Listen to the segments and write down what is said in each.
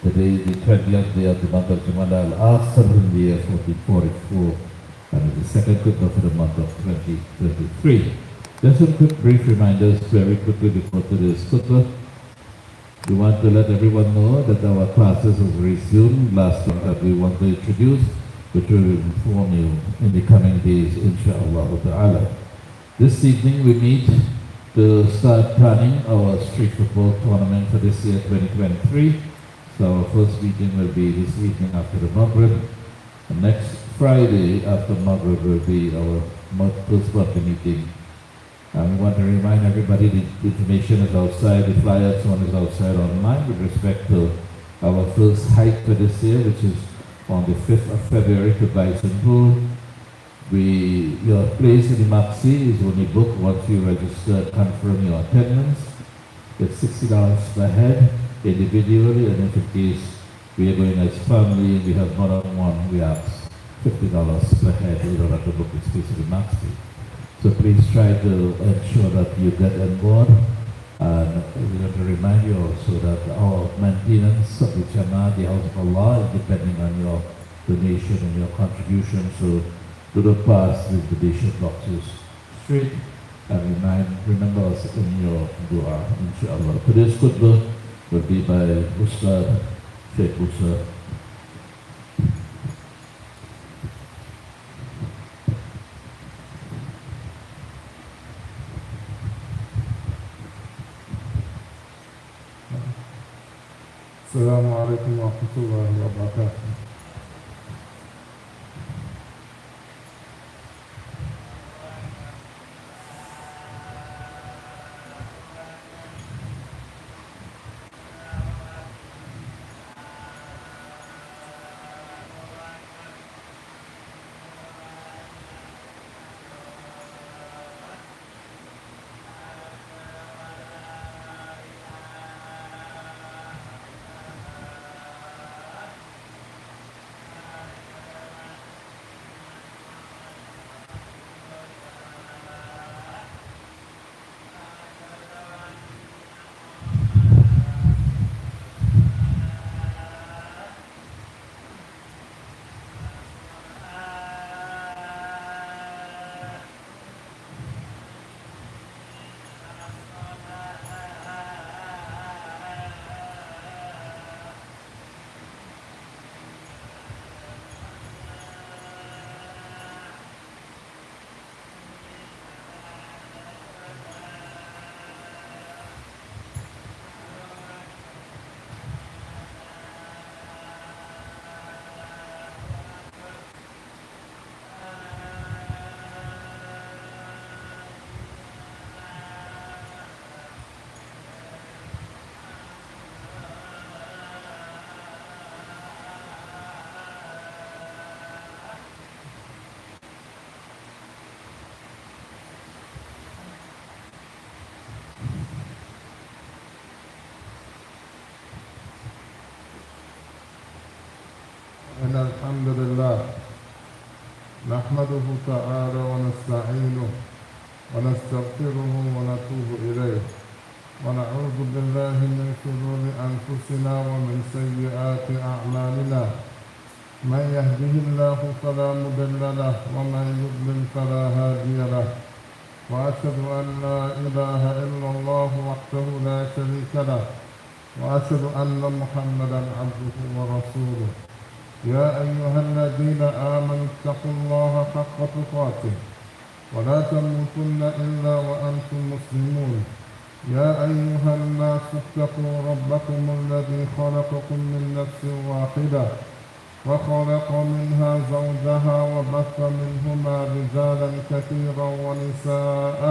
Today, the 20th day of the month of Jumada al-Akhir in the year 1444, and the second khutbah for the month of 2023. Just some quick brief reminders very quickly before today's khutbah. We want to let everyone know that our classes have resumed last week that we want to introduce, which we will inform you in the coming days, inshaAllah ta'ala. This evening we meet to start planning our street football tournament for this year 2023. So our first meeting will be this evening after the Maghrib. And next Friday after Maghrib will be our first monthly meeting. And we want to remind everybody the information is outside, the flyers one is outside online with respect to our first hike for this year, which is on the 5th of February to Bison Pool. Your place in the Maxi is only booked once you register, confirm your attendance. It's $60 per head individually, and if in case we are going as family and we have more than one, we ask $50 per head in order to book the space in the Maxi. So please try to ensure that you get on board. And we want to remind you also that our maintenance of the Jannah, the house of Allah, is depending on your donation and your contribution. So do not pass these donation boxes straight, and remember us in your dua, inshallah. Today's khutbah will be by Ustad Sheikh Musa. Assalamu alaikum wa rahmatullahi wa barakatuh. إن الحمد لله نحمده تعالى ونستعينه ونستغفره ونتوب إليه ونعوذ بالله من شرور أنفسنا ومن سيئات أعمالنا من يهده الله فلا مضل له ومن يضلل فلا هادي له وأشهد أن لا إله إلا الله وحده لا شريك له وأشهد أن محمدا عبده ورسوله يا أيها الذين آمنوا اتقوا الله حق تقاته ولا تموتن إلا وأنتم مسلمون يا أيها الناس اتقوا ربكم الذي خلقكم من نفس واحدة وخلق منها زوجها وبث منهما رجالا كثيرا ونساء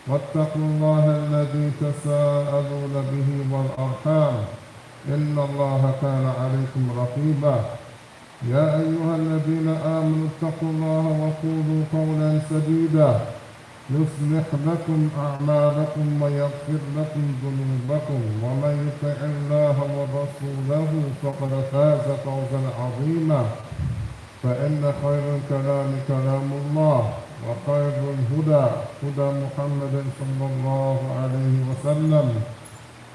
واتقوا الله الذي تساءلون به والأرحام إن الله كان عليكم رقيبا يا أيها الذين آمنوا اتقوا الله وقولوا قولا سديدا يصلح لكم أعمالكم ويغفر لكم ذنوبكم ومن يطع الله ورسوله فقد فاز فوزا عظيما فإن خير الكلام كلام الله وخير الهدى هدى محمد صلى الله عليه وسلم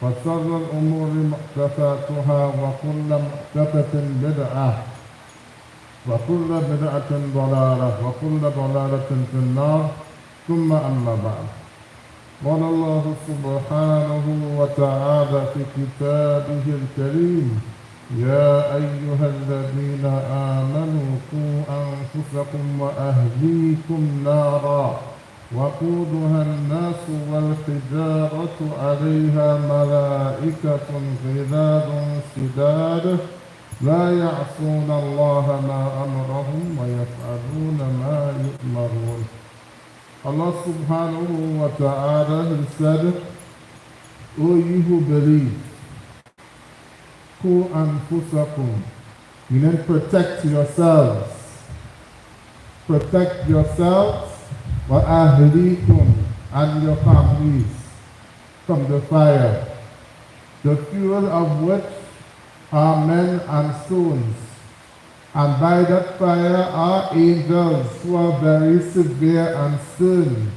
وشر الأمور محدثاتها وكل محدثة بدعة وكل بدعة ضلالة وكل ضلالة في النار ثم أما بعد. قال الله سبحانه وتعالى في كتابه الكريم: يا أيها الذين آمنوا قوا أنفسكم وأهليكم نارا وقودها الناس والحجارة عليها ملائكة غلاظ شداد لا يعصون الله ما أمرهم ويفعلون ما يؤمرون. Allah subhanahu wa ta'ala, He said, O you who believe, qu anfusakum, meaning protect yourselves. Protect yourselves, wa ahlikum, and your families from the fire, the fuel of which are men and stones, and by that fire are angels who are very severe and stern.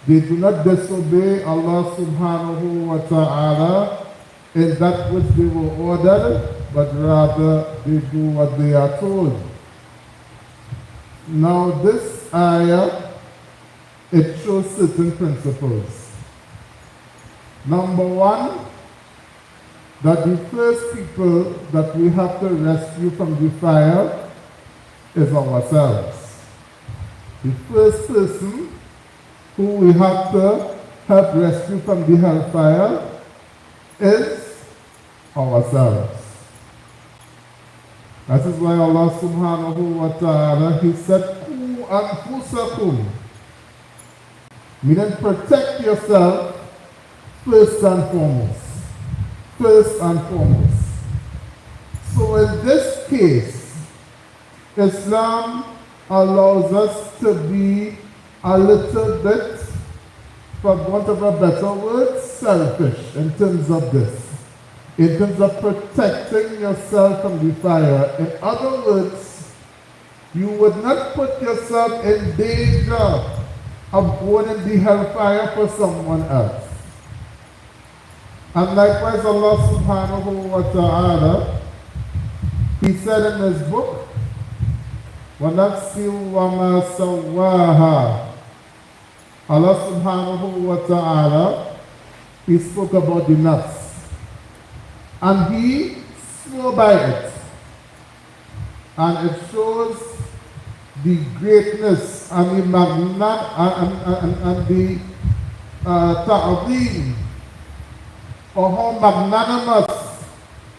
They do not disobey Allah subhanahu wa ta'ala in that which they were ordered, but rather they do what they are told. Now this ayah, it shows certain principles. Number one, that the first people that we have to rescue from the fire is ourselves. The first person who we have to help rescue from the hellfire is ourselves. That is why Allah subhanahu wa ta'ala, He said, qu anfusakum, meaning protect yourself first and foremost. First and foremost. So in this case, Islam allows us to be a little bit, for want of a better word, selfish in terms of this. In terms of protecting yourself from the fire. In other words, you would not put yourself in danger of going in the hellfire for someone else. And likewise, Allah subhanahu wa ta'ala, He said in His book, وَنَفْسٍ وَمَا سَوَّاهَا. Allah subhanahu wa ta'ala, He spoke about the nafs. And He swore by it. And it shows the greatness and the ta'zeem, or how magnanimous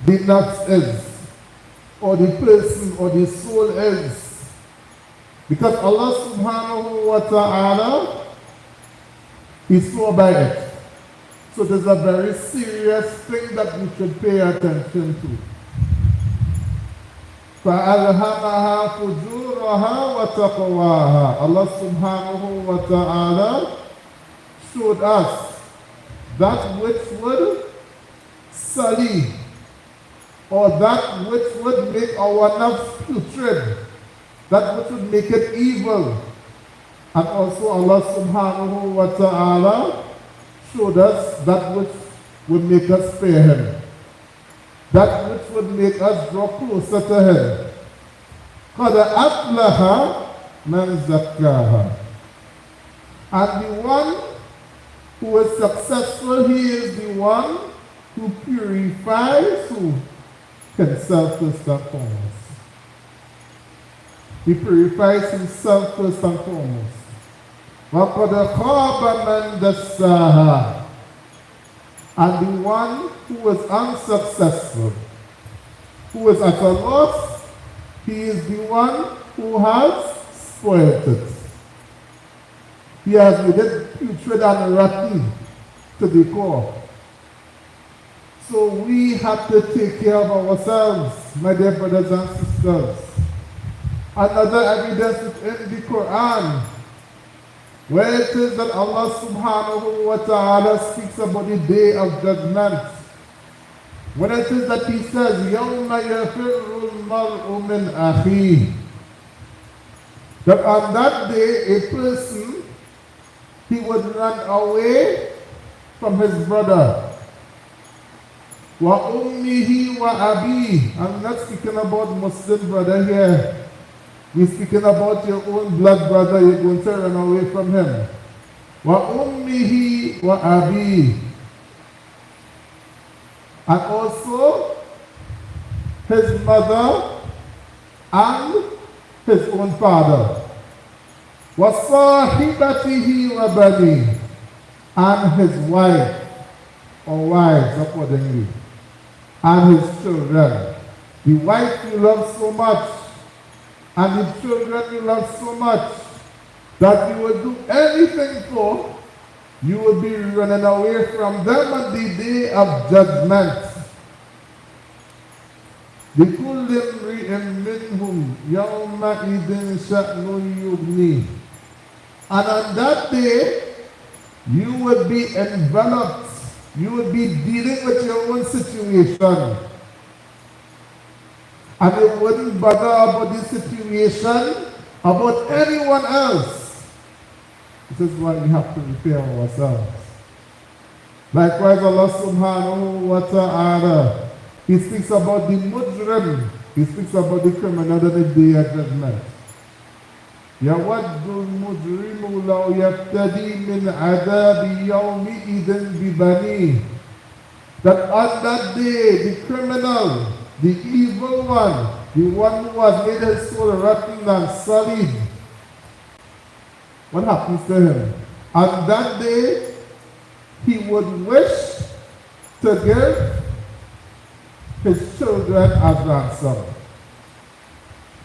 the nafs is, or the person or the soul is. Because Allah subhanahu wa ta'ala, He swore by it. So it is a very serious thing that we should pay attention to. فَأَلْهَمَهَا فُجُورَهَا وَتَقْوَاهَا. Allah subhanahu wa ta'ala showed us that which would sully, or that which would make our nafs putrid, that which would make it evil. And also Allah subhanahu wa ta'ala showed us that which would make us fear Him, that which would make us draw closer to Him. قَدْ أَفْلَحَ مَنْ زَكَّاهَا. And the one who is successful, he is the one who purifies himself first and foremost. He purifies himself first and foremost. وَقَدْ خَابَ مَنْ دَسَّاهَا. And the one who is unsuccessful, who is at a loss, he is the one who has spoiled it. He has made it putrid and rotten to the core. So we have to take care of ourselves, my dear brothers and sisters. Another evidence is in the Quran, where it is that Allah subhanahu wa ta'ala speaks about the day of judgment. When it is that He says, يَوْمَ يَفِرُّ الْمَرْءُ مِنْ أَخِيهِ, that on that day a person, he would run away from his brother. Wa ummihi wa abi. I'm not speaking about Muslim brother here. We're speaking about your own blood brother. You're going to run away from him. Wa ummihi wa abi. And also his mother and his own father. Wa sahibatihi wa bani. And his wife, or wives accordingly, and his children. The wife you love so much, and the children you love so much, that you would do anything for, you would be running away from them on the day of judgment. لِكُلِّ امْرِئٍ مِّنْهُمْ يَوْمَئِذٍ شَأْنٌ يُغْنِيهِ. And on that day, you would be enveloped. You would be dealing with your own situation. And it wouldn't bother about the situation, about anyone else. This is why we have to prepare ourselves. Likewise, Allah subhanahu wa ta'ala, He speaks about the mujrim. He speaks about the criminal on the day of judgment. يَوَدُّ الْمُجْرِمُ لَوْ يَفْتَدِي مِنْ عَذَابِ يَوْمِئِذٍ بِبَنِيهِ. That on that day, the criminal, the evil one, the one who has made his soul rotten and solid, what happens to him? On that day, he would wish to give his children as ransom.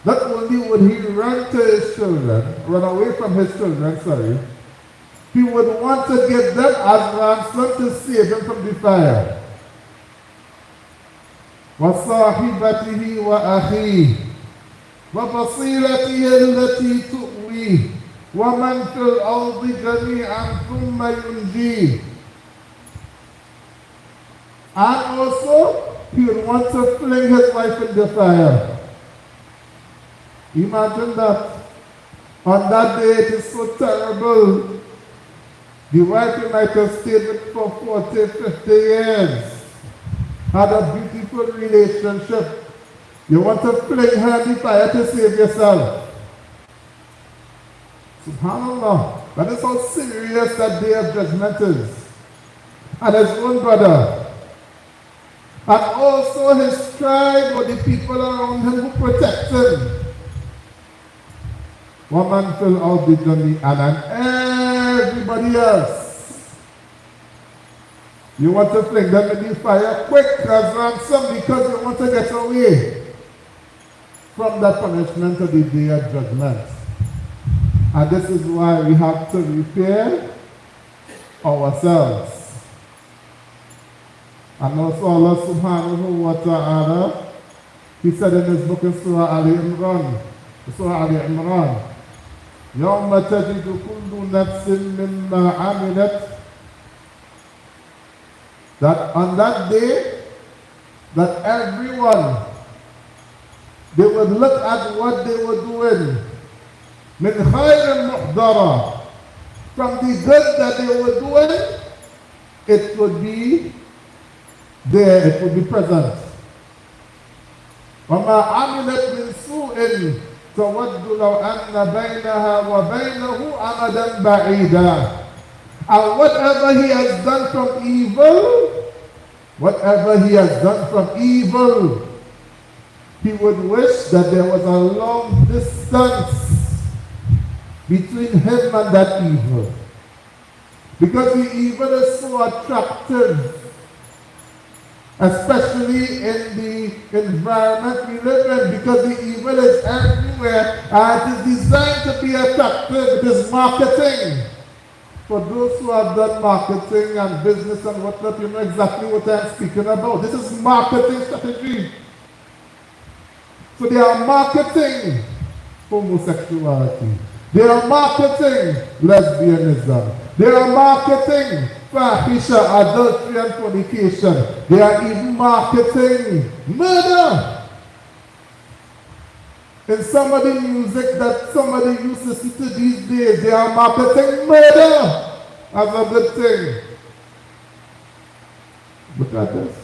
Not only would he run to his children, run away from his children, he would want to give them as ransom to save him from the fire. وَصَاحِبَتِهِ وَأَخِيهِ وَفَصِيلَتِهِ الَّتِي تُؤْوِيهِ وَمَنْ فِي الْأَرْضِ جَمِيعًا ثُمَّ يُنْجِيهِ. And also, he would want to fling his wife in the fire. Imagine that. On that day, it is so terrible. The wife you might have stayed with for 40, 50 years, had a beautiful relationship. You want to fling her in the fire to save yourself. SubhanAllah. That is how serious that day of judgment is. And his own brother. And also his tribe or the people around him who protect him. Woman fell out the journey and everybody else. You want to fling them in the fire quick as ransom because you want to get away from that punishment of the day of judgment. And this is why we have to repair ourselves. And also Allah subhanahu wa ta'ala, He said in His book in Surah Ali Imran, يَوْمَ تَجِدُ كُلُّ نَفْسٍ مِّمَّا عَمِلَتْ. That on that day, that everyone, they would look at what they were doing. مِنْ خَيْرٍ مُحْضَرًا. From the good that they were doing, it would be there, it would be present. وَمَا عَمِلَتْ مِنْ سُوءٍ تود لو أن بينها وبينه أمدا بعيدا. And whatever he has done from evil, he would wish that there was a long distance between him and that evil. Because the evil is so attractive, especially in the environment we live in, because the evil is everywhere and it is designed to be attractive. It is marketing. For those who have done marketing and business and whatnot, you know exactly what I'm speaking about. This is marketing strategy. So they are marketing homosexuality. They are marketing lesbianism. They are marketing fahisha, adultery and fornication. They are even marketing murder. In some of the music that somebody used to listen to these days, they are marketing murder as a good thing. Look at this.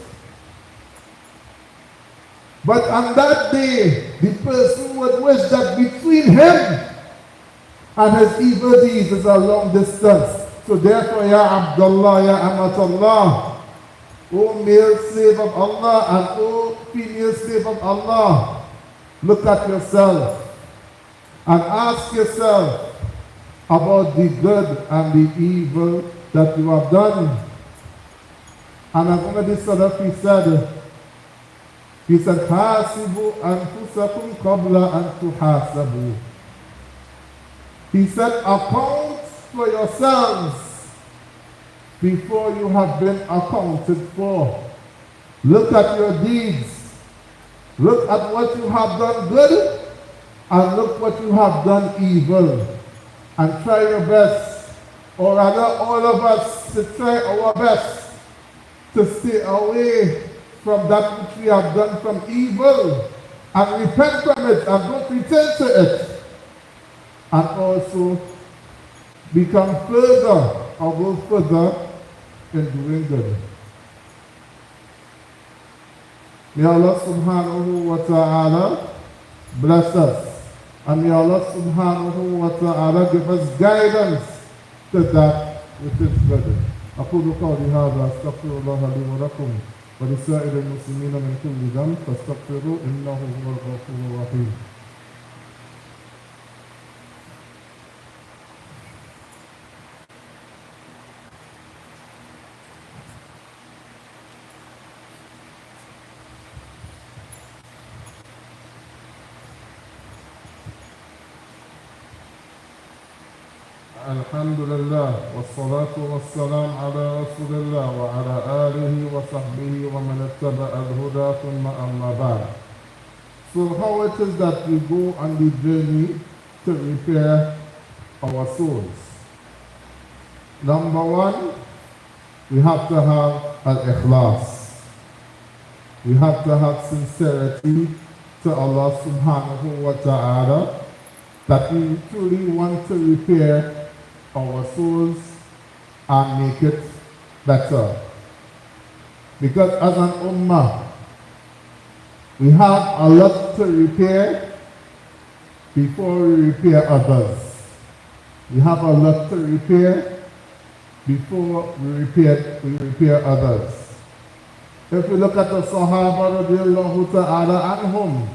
But on that day, the person would wish that between him and his evil deeds is a long distance. So therefore, Ya Abdullah, Ya Amatullah, O male slave of Allah and O female slave of Allah, look at yourself and ask yourself about the good and the evil that you have done. And as one of the Salafi said, he said, Hasibu anfusakum qabla an tuhasabu. He said, account for yourselves before you have been accounted for. Look at your deeds. Look at what you have done good and look what you have done evil. And try your best, or rather all of us to try our best to stay away from that which we have done from evil and repent from it and don't return to it. And also become further or go further in doing good. May Allah subhanahu wa ta'ala bless us. And may Allah subhanahu wa ta'ala give us guidance to that which is good. أقول قولي هذا أستغفر الله لي ولكم ولسائر المسلمين من كل ذنب فاستغفروه إنه هو الغفور الرحيم. الحمد لله والصلاة والسلام على رسول الله وعلى آله وصحبه ومن اتبع الهدى ثم أما بعد. So how it is that we go on the journey to repair our souls? Number one, we have to have al-ikhlas. We have to have sincerity to Allah subhanahu wa ta'ala that we truly want to repair our souls and make it better. Because as an ummah, we have a lot to repair before we repair others. We have a lot to repair before we repair others. If we look at the Sahaba radiallahu ta'ala anhum,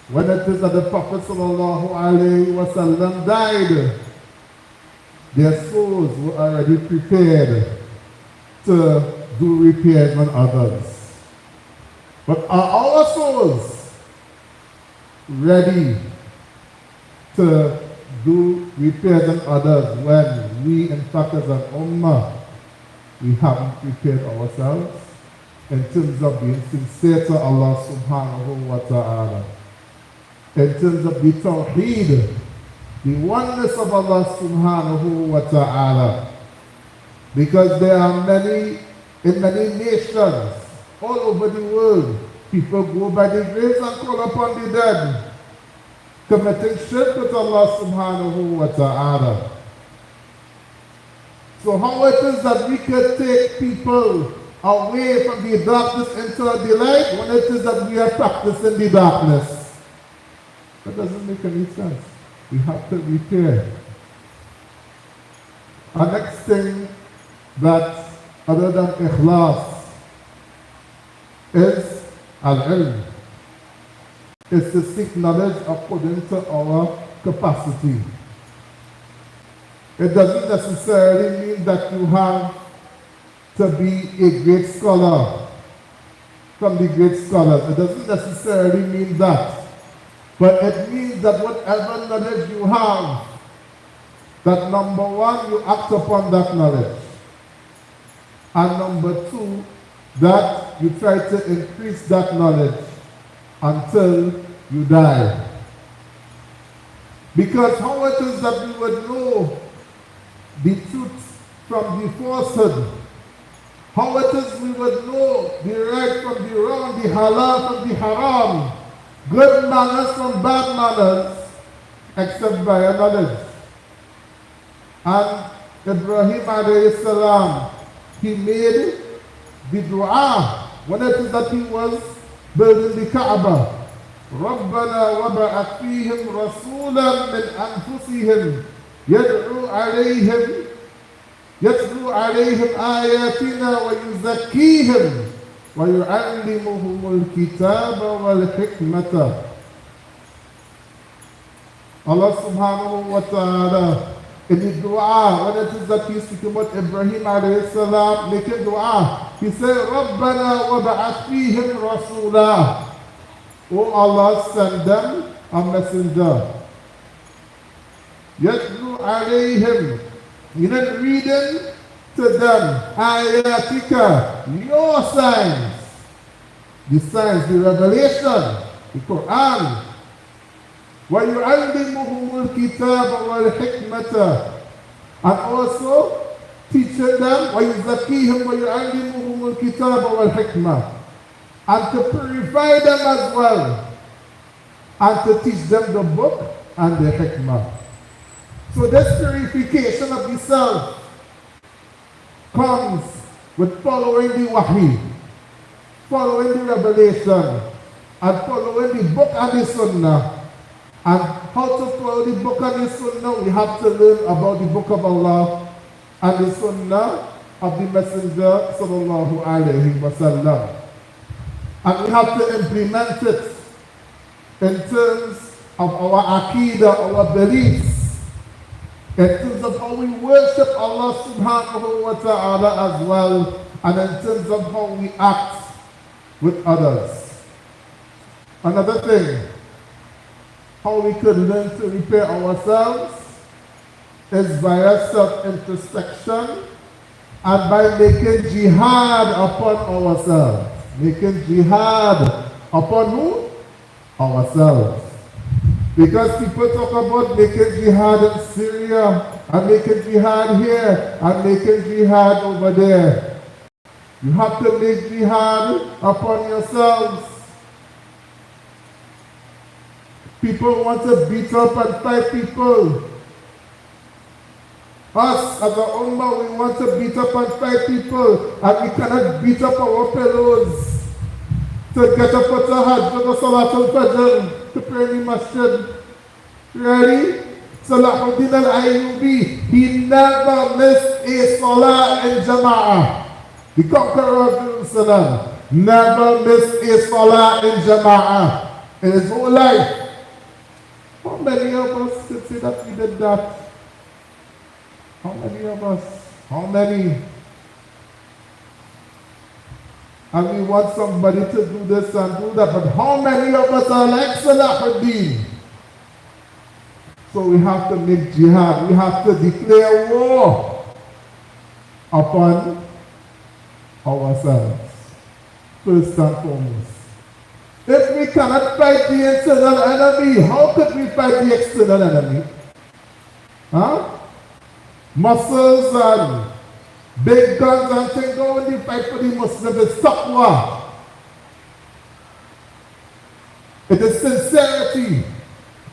when it is that the Prophet sallallahu alayhi wa sallam died, their souls were already prepared to do repairs on others. But are our souls ready to do repairs on others when we, in fact, as an ummah, we haven't prepared ourselves in terms of being sincere to Allah subhanahu wa ta'ala, in terms of the tawheed, the oneness of Allah subhanahu wa ta'ala. Because there are in many nations all over the world, people go by the graves and call upon the dead, committing shirk with Allah subhanahu wa ta'ala. So how it is that we could take people away from the darkness into the light when it is that we are practicing the darkness? That doesn't make any sense. We have to repair. The next thing that, other than ikhlas, is al-ilm. Is to seek knowledge according to our capacity. It doesn't necessarily mean that you have to be a great scholar from the great scholars. It doesn't necessarily mean that. But it means that whatever knowledge you have, that number one, you act upon that knowledge. And number two, that you try to increase that knowledge until you die. Because how it is that we would know the truth from the falsehood, how it is we would know the right from the wrong, the halal from the haram, good manners from bad manners, except by a knowledge. And Ibrahim alayhi salam, he made the dua when it is that he was building the Kaaba. ربنا وبعث فيهم رسولا من أنفسهم يتلو عليهم آياتنا ويزكيهم ويعلمهم الكتاب والحكمة. Allah subhanahu wa ta'ala in the dua, when it is that he's speaking about Ibrahim alayhi salam, making dua, he said, رَبَّنَا وَبَعَثْ فِيهِمْ رَسُولًا. Oh Allah, send them a messenger. يَتْلُو عَلَيْهِمْ. You didn't reading to them, ayatika, your signs. The signs, the revelation, the Quran. وَيُعَلِّمُهُمُ الْكِتَابَ وَالْحِكْمَةَ. And also teaching them, وَيُزَكِّيهِمْ وَيُعَلِّمُهُمُ الْكِتَابَ وَالْحِكْمَةَ. And to purify them as well. And to teach them the book and the hikmah. So this purification of the self comes with following the wahi, following the revelation, and following the book and the sunnah. And how to follow the book and the sunnah, we have to learn about the book of Allah and the sunnah of the Messenger sallallahu alayhi wa sallam. And we have to implement it in terms of our aqidah, our beliefs, in terms of how we worship Allah subhanahu wa ta'ala as well, and in terms of how we act with others. Another thing, how we could learn to repair ourselves is via self-introspection and by making jihad upon ourselves. Making jihad upon who? Ourselves. Because people talk about making jihad in Syria, and making jihad here, and making jihad over there. You have to make jihad upon yourselves. People want to beat up and fight people. Us as a ummah, we want to beat up and fight people, and we cannot beat up our fellows to get up at the Hajj or the Salatul Fajr to pray in the masjid. Ready? Salahuddin al-Ayyubi, he never missed a salah in Jama'ah. The conqueror of Jerusalem never missed a salah in Jama'ah in his whole life. How many of us could say that we did that? How many of us? How many? And we want somebody to do this and do that, but how many of us are like Salahuddin? So we have to make jihad. We have to declare war upon ourselves, first and foremost. If we cannot fight the internal enemy, how could we fight the external enemy? Huh? Muscles and big guns and things, go when you fight for the Muslims, it's taqwa. It is sincerity.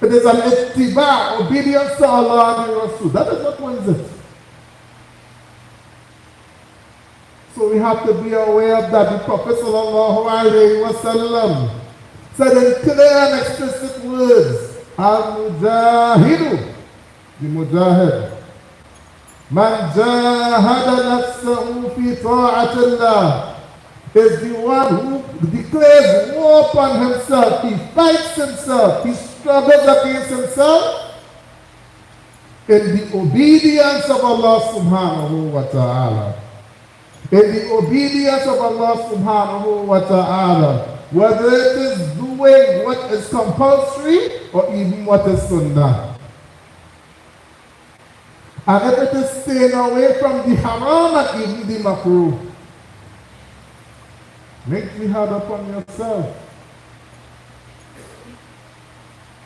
It is an ittiba, obedience to Allah and Rasul. That is what wins it. So we have to be aware of that. The Prophet sallallahu alayhi wa sallam said in clear and explicit words, Al-Mujahidu, the Mujahid, Man jahada nafsahu fi ta'atillah, is the one who declares war upon himself. He fights himself. He struggles against himself in the obedience of Allah subhanahu wa ta'ala. In the obedience of Allah subhanahu wa ta'ala, whether it is doing what is compulsory or even what is sunnah. And if it is staying away from the haram and even the makruh, make jihad upon yourself.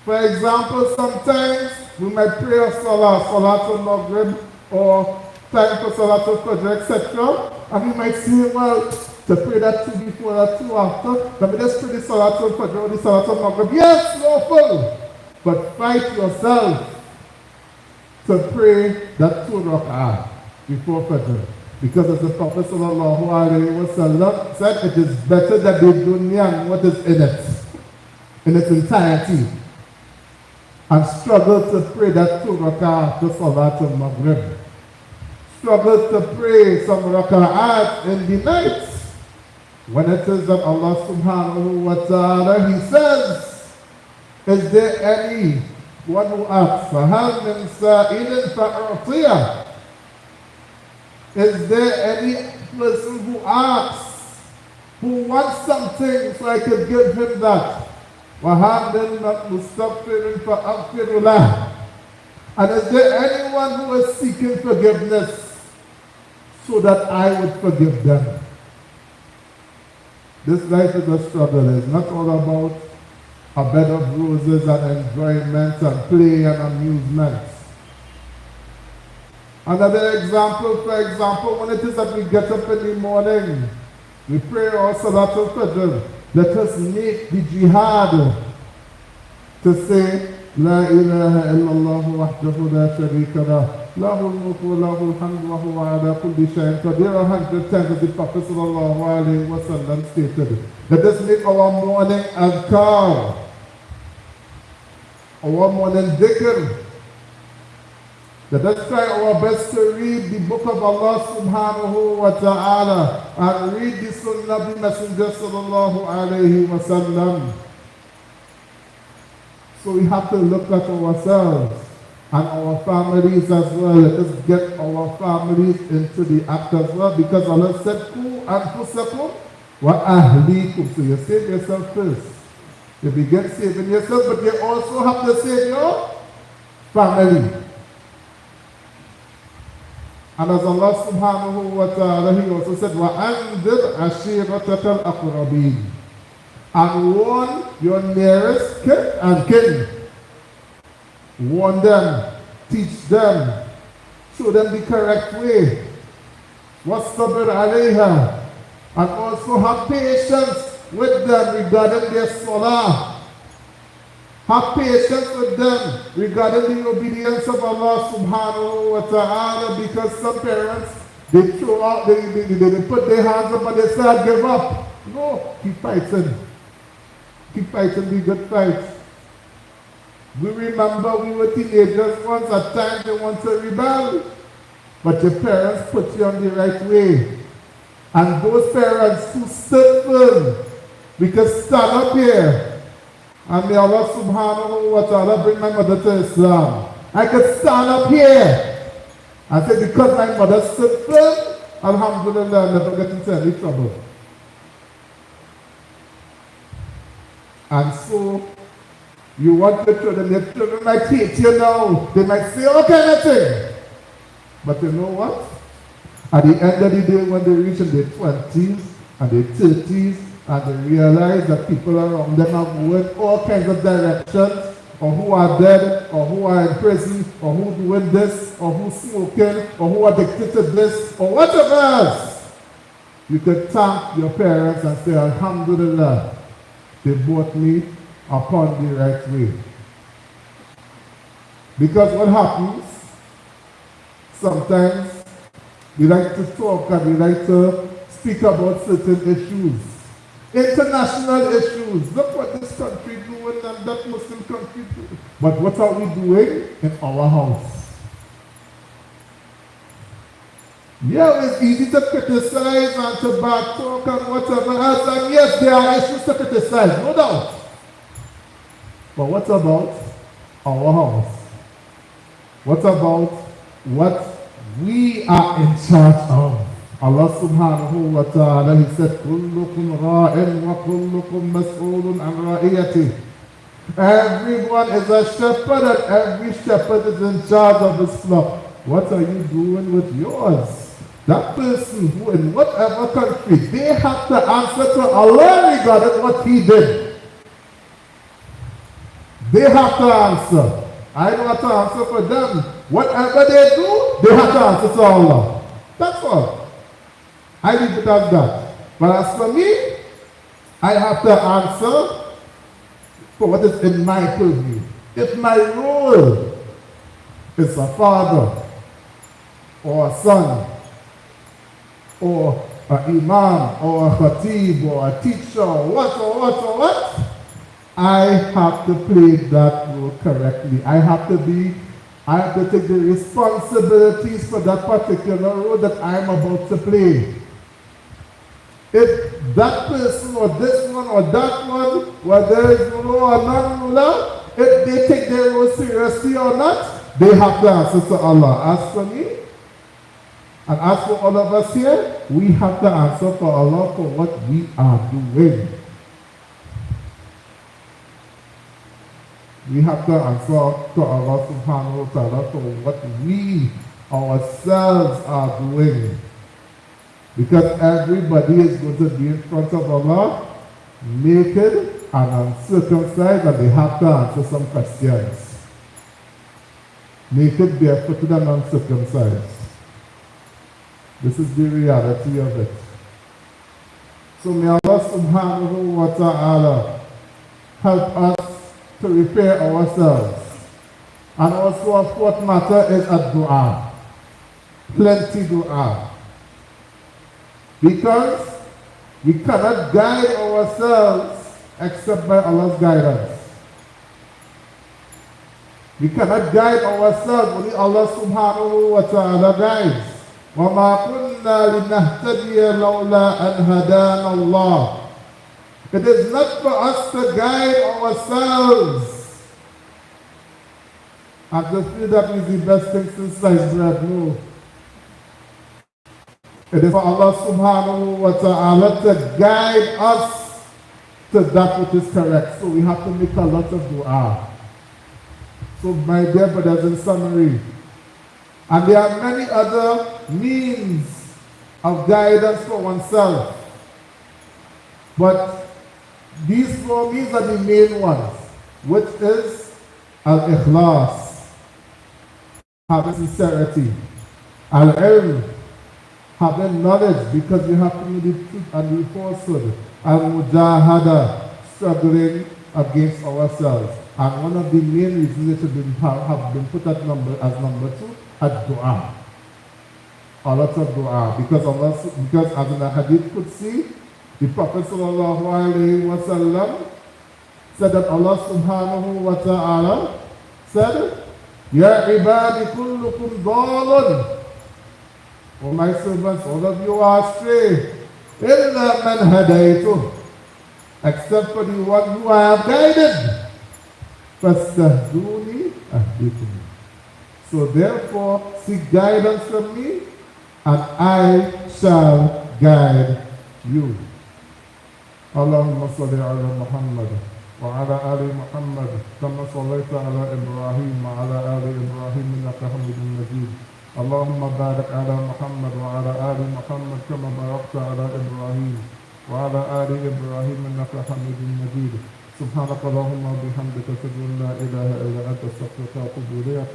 For example, sometimes we might pray a salah, Salatul Maghrib, or time for Salatul Fajr, etc. And we might say, well, to pray that two before, that two after, let me just pray the Salatul Fajr or the Salatul Maghrib. Yes, lawful. But fight yourself to pray that 2 rak'ah before Fajr. Because as the Prophet sallallahu alaihi wasallam said, it is better that the dunya and what is in its entirety, and struggle to pray that 2 rak'ah after Salatul Maghrib. Struggle to pray some rak'ahs in the night. When it is that Allah subhanahu wa ta'ala, He says, is there any one who asks, فَهَلْ مِنْ سَائِلٍ فَأُعْطِيَهُ? Is there any person who asks, who wants something so I could give him that? وَهَلْ مِنْ مُسْتَغْفِرٍ فَأَغْفِرُ لَهُ? And is there anyone who is seeking forgiveness so that I would forgive them? This life is a struggle. It's not all about a bed of roses and enjoyment and play and amusement. Another example, for example, when it is that we get up in the morning, we pray our Salatul Fajr, let us make the jihad to say, La ilaha illallah wahdahu la sharika lah, lahul mulku wa lahul hamdu wa huwa ala kulli shay'in qadir. 100 times as the Prophet sallallahu alaihi wasallam stated. Let us make our morning adhkar, our morning dhikr. Let us try our best to read the book of Allah subhanahu wa ta'ala and read the sunnah of the Messenger sallallahu alayhi wa sallam. So we have to look at ourselves and our families as well. Let us get our families into the act as well, because Allah said, Ku anfusakum wa ahlikum. So you save yourself first. You begin saving yourself, but you also have to save your family. And as Allah subhanahu wa ta'ala, He also said, وَأَنذِرْ عَشِيرَتَكَ الْأَقْرَبِينَ. And warn your nearest kin and kin. Warn them, teach them, show them the correct way. وَاصْطَبِرْ عَلَيْهَا. And also have patience with them regarding their salah. Have patience with them regarding the obedience of Allah subhanahu wa ta'ala, because some parents, they throw out, they put their hands up and they say, I give up. No, keep fighting. Keep fighting the good fight. We remember we were teenagers once, at times they want to rebel, but your parents put you on the right way. And those parents who stood firm, we could stand up here. And may Allah subhanahu wa ta'ala bring my mother to Islam. I could stand up here and say, because my mother stood firm, alhamdulillah, I never get into any trouble. And so, you want your children might hate you now. They might say all kind of things. But you know what? At the end of the day, when they reach in their 20s and their 30s, and they realize that people around them are going all kinds of directions, or who are dead, or who are in prison, or who doing this, or who's smoking, or who are addicted to this, or whatever else. You could thank your parents and say, alhamdulillah, they brought me upon the right way. Because what happens, sometimes we like to talk and we like to speak about certain issues. International issues. Look what this country doing and that Muslim country doing. But what are we doing in our house? Yeah, it's easy to criticize and to back talk and whatever else. And yes, there are issues to criticize, no doubt. But what about our house? What about what we are in charge of? Allah subhanahu wa ta'ala, He said, كُلُّكُمْ رَاعٍ وَكُلُّكُمْ مَسْئُولٌ عَنْ رَائِيَتِهِ. Everyone is a shepherd and every shepherd is in charge of his flock. What are you doing with yours? That person who in whatever country, they have to answer to Allah regarding what he did. They have to answer. I don't have to answer for them. Whatever they do, they have to answer to Allah. That's all. I leave it as that. But as for me, I have to answer for what is in my purview. If my role is a father or a son or an imam, or a khatib, or a teacher, or what, I have to play that role correctly. I have to take the responsibilities for that particular role that I'm about to play. If that person or this one or that one, whether it's ruler or non-ruler, if they take their role seriously or not, they have to answer to Allah. As for me, and as for all of us here, we have to answer for Allah for what we are doing. We have to answer to Allah subhanahu wa ta'ala for what we ourselves are doing. Because everybody is going to be in front of Allah, naked and uncircumcised, and they have to answer some questions. Naked, barefooted, and uncircumcised. This is the reality of it. So may Allah subhanahu wa ta'ala help us to repair ourselves. And also a fourth matter is a dua. Plenty dua. Because we cannot guide ourselves except by Allah's guidance. We cannot guide ourselves, only Allah subhanahu wa ta'ala guides. وَمَا كُنَّا لِنَهْتَدِيَ لَوْلَا أَنْ هَدَانَ اللَّهُ. It is not for us to guide ourselves. I just feel that is the best thing since sliced bread. No. It is for Allah subhanahu wa ta'ala to guide us to that which is correct. So we have to make a lot of dua. So my dear brothers, in summary, and there are many other means of guidance for oneself. But these four means are the main ones, which is al-ikhlas, having sincerity, al-ilm, having knowledge, because you have to know the truth and the falsehood, al-mujahada, struggling against ourselves. And one of the main reasons it have been put as number 2, ad-dua. A lot of dua, because as in the hadith could see, the Prophet sallallahu alayhi wa sallam said that Allah subhanahu wa ta'ala said, Ya ibadi kullukum dalun. O my servants, all of you are astray. Illa man hadaytuh. Except for the one who I have guided. Fastahduni ahdikum. So therefore, seek guidance from me, and I shall guide you. Allahumma salli ala Muhammad wa ala ali Muhammad kama sallaita ala Ibrahim wa ala ali Ibrahim innaka Hamidun Majid. Allahumma barik ala Muhammad wa ala ali Muhammad kama barakta ala Ibrahim wa ala ali Ibrahim innaka Hamidun Majid. Subhanaka Allahumma bihamdika ashhadu an la ilaha illa anta astaghfiruka wa atubu ilayk.